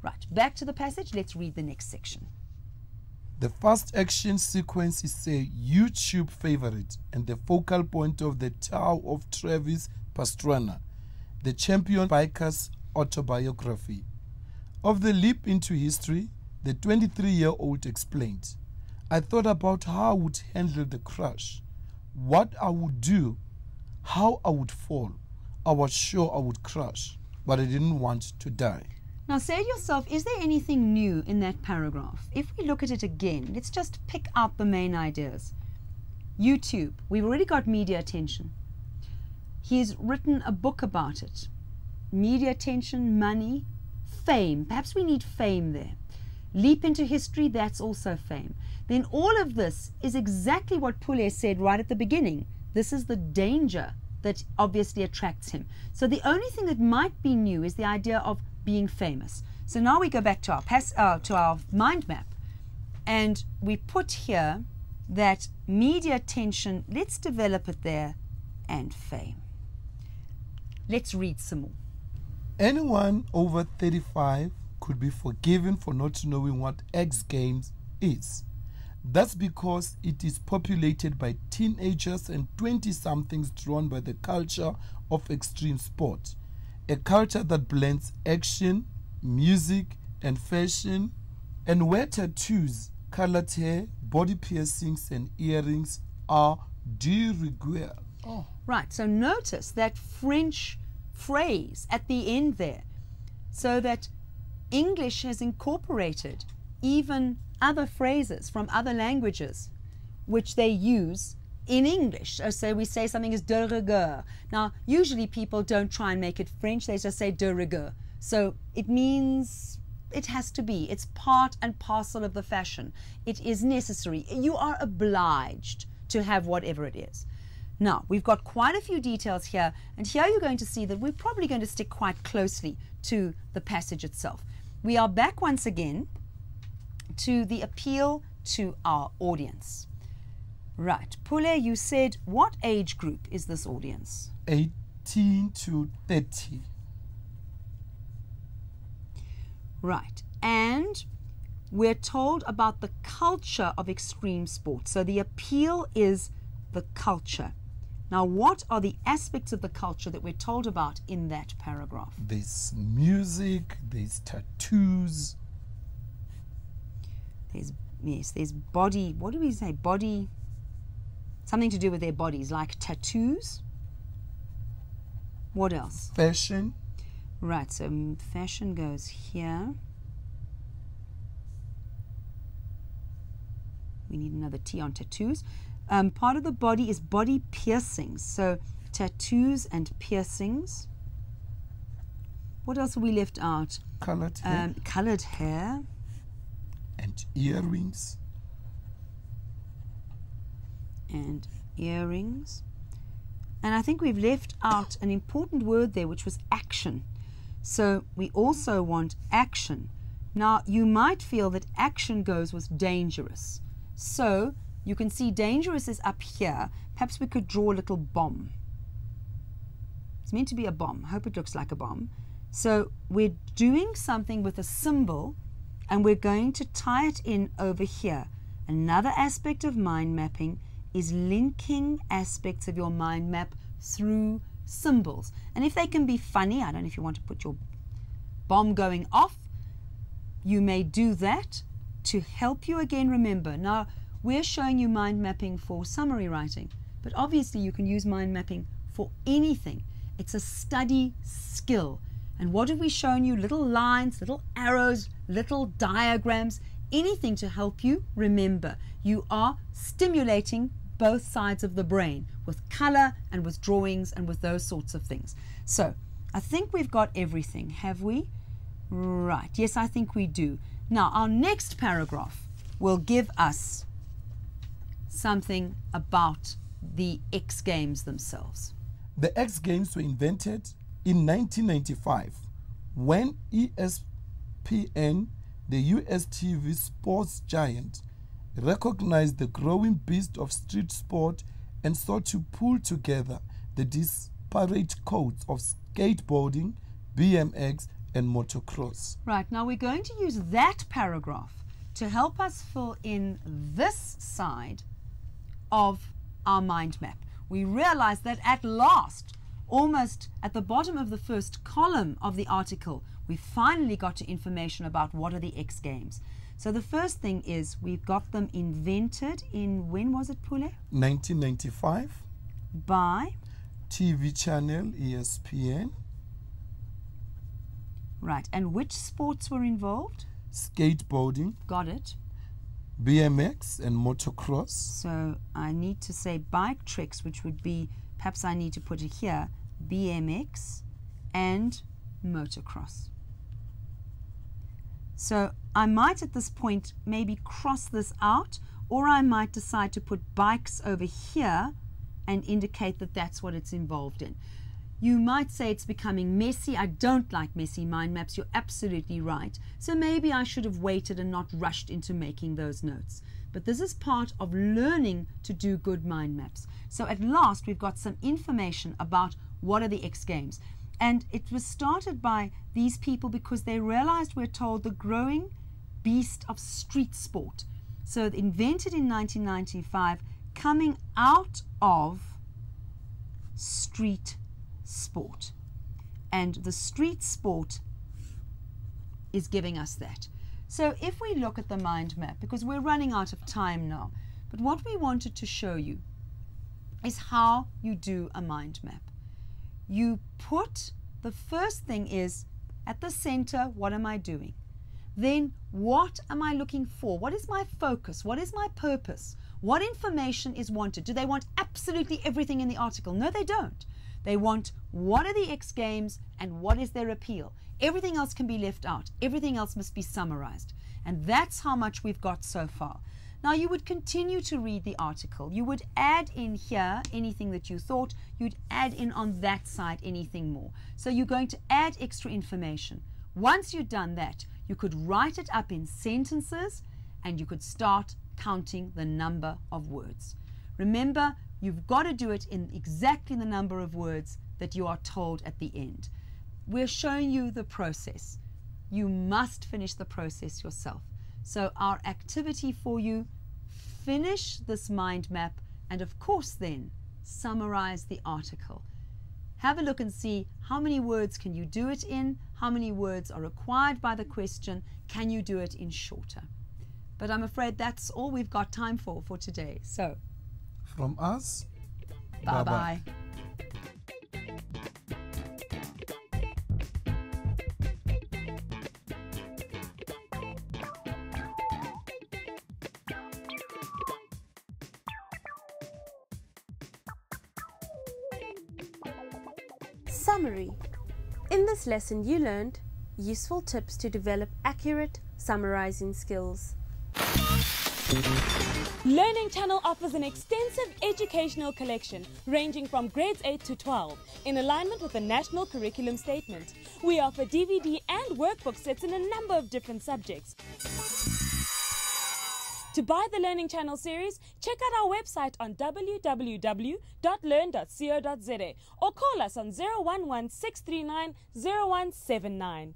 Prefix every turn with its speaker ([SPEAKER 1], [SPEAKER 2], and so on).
[SPEAKER 1] Right, back to the passage. Let's read the next section.
[SPEAKER 2] The first action sequence is a YouTube favorite and the focal point of the tale of Travis Pastrana, the champion biker's autobiography. Of the leap into history, the 23-year-old explained, "I thought about how I would handle the crash, what I would do, how I would fall. I was sure I would crash, but I didn't want to die."
[SPEAKER 1] Now say to yourself, is there anything new in that paragraph? If we look at it again, let's just pick out the main ideas. YouTube, we've already got media attention. He's written a book about it. Media attention, money, fame. Perhaps we need fame there. Leap into history, that's also fame. Then all of this is exactly what Pule said right at the beginning. This is the danger that obviously attracts him. So the only thing that might be new is the idea of being famous. So now we go back to our mind map, and we put here that media attention, let's develop it there, and fame. Let's read some more.
[SPEAKER 2] Anyone over 35 could be forgiven for not knowing what X Games is. That's because it is populated by teenagers and 20-somethings drawn by the culture of extreme sport. A culture that blends action, music, and fashion, and where tattoos, colored hair, body piercings, and earrings are de rigueur. Oh.
[SPEAKER 1] Right, so notice that French phrase at the end there, so that English has incorporated even other phrases from other languages which they use in English. So we say something is de rigueur. Now, usually people don't try and make it French, they just say de rigueur. So it means it has to be. It's part and parcel of the fashion. It is necessary. You are obliged to have whatever it is. Now, we've got quite a few details here, and here you're going to see that we're probably going to stick quite closely to the passage itself. We are back once again to the appeal to our audience. Right, Pule, you said what age group is this audience?
[SPEAKER 2] 18 to 30.
[SPEAKER 1] Right, and we're told about the culture of extreme sport. So the appeal is the culture. Now, what are the aspects of the culture that we're told about in that paragraph?
[SPEAKER 2] There's music, there's tattoos.
[SPEAKER 1] There's body, what do we say, body, something to do with their bodies, like tattoos. What else?
[SPEAKER 2] Fashion.
[SPEAKER 1] Right, so fashion goes here. We need another T on tattoos. Part of the body is body piercings. So tattoos and piercings. What else have we left out?
[SPEAKER 2] Colored hair.
[SPEAKER 1] Colored hair.
[SPEAKER 2] And earrings.
[SPEAKER 1] And earrings. And I think we've left out an important word there, which was action. So we also want action. Now, you might feel that action goes with dangerous. So you can see dangerous is up here. Perhaps we could draw a little bomb. It's meant to be a bomb. I hope it looks like a bomb. So we're doing something with a symbol, and we're going to tie it in over here. Another aspect of mind mapping is linking aspects of your mind map through symbols. And if they can be funny, I don't know if you want to put your bomb going off, you may do that to help you again remember. Now, we're showing you mind mapping for summary writing, but obviously you can use mind mapping for anything. It's a study skill. And what have we shown you? Little lines, little arrows, little diagrams, anything to help you remember. You are stimulating both sides of the brain with color and with drawings and with those sorts of things. So I think we've got everything, have we? Right, yes, I think we do. Now, our next paragraph will give us something about the X Games themselves.
[SPEAKER 2] The X Games were invented in 1995 when ESPN, the US TV sports giant, recognized the growing beast of street sport and sought to pull together the separate codes of skateboarding, BMX, and motocross.
[SPEAKER 1] Right, now we're going to use that paragraph to help us fill in this side of our mind map. We realize that at last, almost at the bottom of the first column of the article, we finally got to information about what are the X Games. So the first thing is we've got them invented in, when was it, Pule?
[SPEAKER 2] 1995.
[SPEAKER 1] By?
[SPEAKER 2] TV channel ESPN.
[SPEAKER 1] Right, and which sports were involved?
[SPEAKER 2] Skateboarding.
[SPEAKER 1] Got it.
[SPEAKER 2] BMX and motocross.
[SPEAKER 1] So I need to say bike tricks, which would be, perhaps I need to put it here, BMX and motocross. So I might at this point maybe cross this out, or I might decide to put bikes over here and indicate that that's what it's involved in. You might say it's becoming messy. I don't like messy mind maps. You're absolutely right. So maybe I should have waited and not rushed into making those notes. But this is part of learning to do good mind maps. So at last we've got some information about what are the X Games. And it was started by these people because they realized, we're told, the growing beast of street sport. So invented in 1995, coming out of street sport. And the street sport is giving us that. So if we look at the mind map, because we're running out of time now, but what we wanted to show you is how you do a mind map. You put, the first thing is, at the center, what am I doing? Then what am I looking for? What is my focus? What is my purpose? What information is wanted? Do they want absolutely everything in the article? No, they don't. They want, what are the X Games and what is their appeal? Everything else can be left out. Everything else must be summarized. And that's how much we've got so far. Now you would continue to read the article. You would add in here anything that you thought. You'd add in on that side anything more. So you're going to add extra information. Once you've done that, you could write it up in sentences and you could start counting the number of words. Remember, you've got to do it in exactly the number of words that you are told at the end. We're showing you the process. You must finish the process yourself. So our activity for you, finish this mind map and of course then summarize the article. Have a look and see how many words can you do it in, how many words are required by the question, can you do it in shorter. But I'm afraid that's all we've got time for today. So
[SPEAKER 2] from us,
[SPEAKER 1] bye-bye.
[SPEAKER 3] Summary. In this lesson you learned useful tips to develop accurate summarizing skills.
[SPEAKER 4] Learning Channel offers an extensive educational collection ranging from grades 8 to 12 in alignment with the National Curriculum Statement. We offer DVD and workbook sets in a number of different subjects. To buy the Learning Channel series, check out our website on www.learn.co.za or call us on 011 639 0179.